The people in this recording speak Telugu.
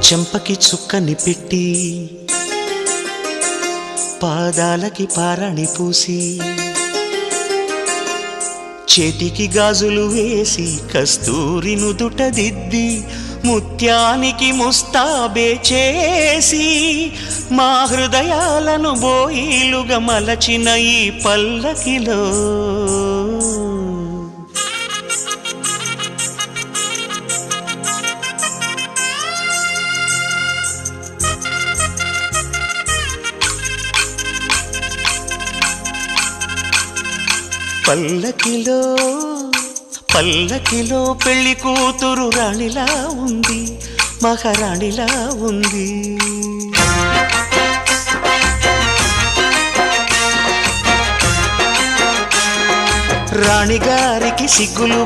చెంపకి చుక్కని పెట్టి పాదాలకి పారాణి పూసి చేతికి గాజులు వేసి కస్తూరి నుదుట దిద్ది ముత్యానికి ముస్తాబే చేసి మా హృదయాలను బోయిలుగా మలచిన ఈ పల్లకిలో పల్లకిలో పల్లకిలో పెళ్లి కూతురు రాణిలా ఉంది, మహారాణిలా ఉంది. రాణిగారికి సిగ్గులు